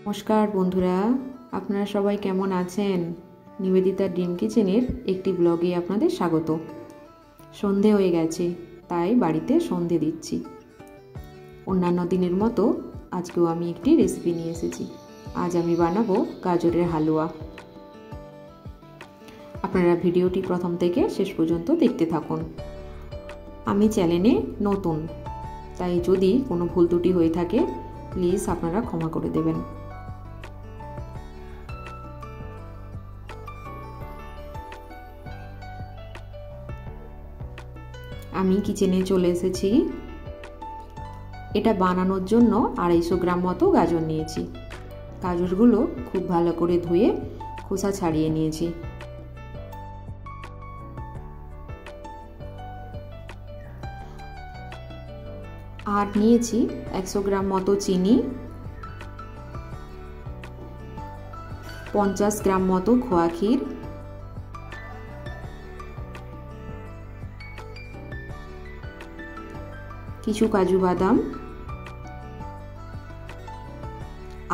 নমস্কার বন্ধুরা, আপনারা সবাই কেমন আছেন? নিবেদিতা ড্রিম কিচেনের একটি ব্লগে আপনাদের স্বাগত। সন্ধে হয়ে গেছে, তাই বাড়িতে সন্ধে দিচ্ছি। অন্যান্য দিনের মতো আজকেও আমি একটি রেসিপি নিয়ে এসেছি। আজ আমি বানাবো গাজরের হালুয়া। আপনারা ভিডিওটি প্রথম থেকে শেষ পর্যন্ত দেখতে থাকুন। আমি চ্যানেলে নতুন, তাই যদি কোনো ভুল ত্রুটি হয়ে থাকে প্লিজ আপনারা ক্ষমা করে দেবেন। আমি কিচেনে চলে এসেছি। এটা বানানোর জন্য 250 গ্রাম মতো গাজর নিয়েছি। গাজরগুলো খুব ভালো করে ধুয়ে খোসা ছাড়িয়ে নিয়েছি। আর নিয়েছি 100 গ্রাম মতো চিনি, 50 গ্রাম মতো খোয়া ক্ষীর, কিছু কাজু বাদাম,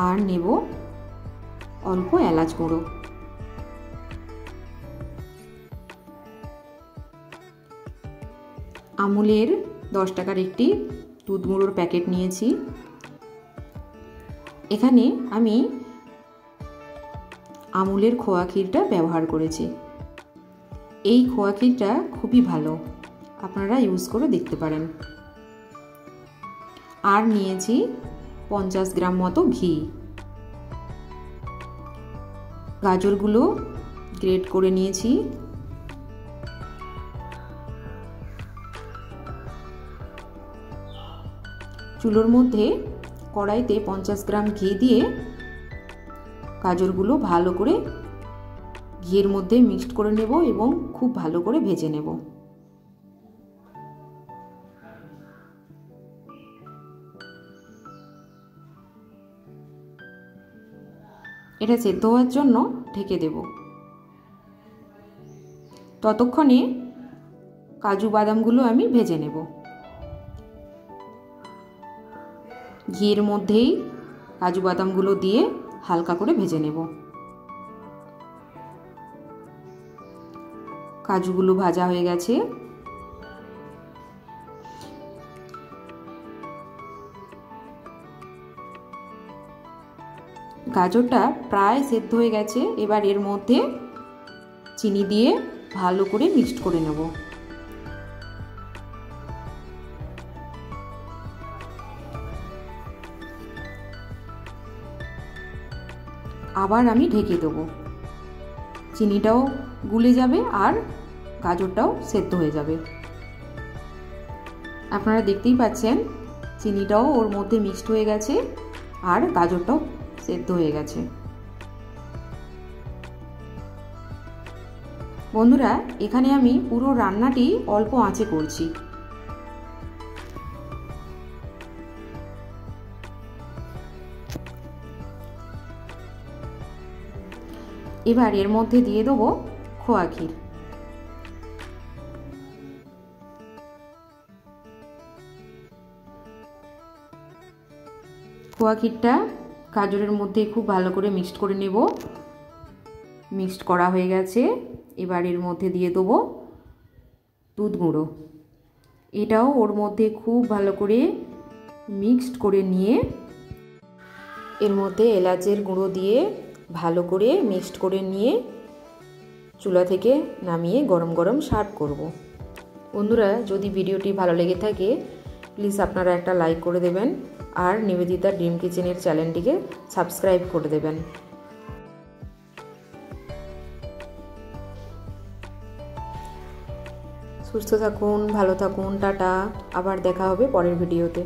আর নেব অল্প এলাচ গুঁড়ো। আমুলের 10 টাকার একটি দুধ গুঁড়োর প্যাকেট নিয়েছি। এখানে আমি আমুলের খোয়া ক্ষীরটা ব্যবহার করেছি। এই খোয়া ক্ষীরটা খুবই ভালো, আপনারা ইউজ করে দেখতে পারেন। আর নিয়েছি 50 গ্রাম মতো ঘি। গাজরগুলো গ্রেট করে নিয়েছি। চুলোর মধ্যে কড়াইতে 50 গ্রাম ঘি দিয়ে গাজরগুলো ভালো করে ঘিয়ের মধ্যে মিক্সড করে নেব এবং খুব ভালো করে ভেজে নেব। এটা সেদ্ধ হওয়ার জন্য ঢেকে দেব। ততক্ষণে কাজু বাদামগুলো আমি ভেজে নেব। ঘিয়ের মধ্যেই কাজু বাদামগুলো দিয়ে হালকা করে ভেজে নেব। কাজুগুলো ভাজা হয়ে গেছে। গাজরটা প্রায় সেদ্ধ হয়ে গেছে। এবার এর মধ্যে চিনি দিয়ে ভালো করে মিক্সড করে নেব। আবার আমি ঢেকে দেব। চিনিটাও গুলে যাবে আর গাজরটাও সেদ্ধ হয়ে যাবে। আপনারা দেখতেই পাচ্ছেন চিনিটাও ওর মধ্যে মিক্সড হয়ে গেছে আর গাজরটাও সেদ্ধ হয়ে গেছে। বন্ধুরা, এখানে আমি পুরো রান্নাটি অল্প আঁচে করছি। এবার এর মধ্যে দিয়ে দেবো খোয়া ক্ষীর। খোয়া ক্ষীরটা গাজরের মধ্যে খুব ভালো করে মিক্সড করে নেব। মিক্সড করা হয়ে গেছে। এবার এর মধ্যে দিয়ে দেবো দুধ গুঁড়ো। এটাও ওর মধ্যে খুব ভালো করে মিক্সড করে নিয়ে এর মধ্যে এলাচের গুঁড়ো দিয়ে ভালো করে মিক্সড করে নিয়ে চুলা থেকে নামিয়ে গরম গরম সার্ভ করব। বন্ধুরা, যদি ভিডিওটি ভালো লেগে থাকে প্লিজ আপনারা একটা লাইক করে দেবেন আর নিবেদিতা ড্রিম কিচেনের চ্যানেলটিকে সাবস্ক্রাইব করে দেবেন। সুস্থ থাকুন, ভালো থাকুন, টাটা। আবার দেখা হবে পরের ভিডিওতে।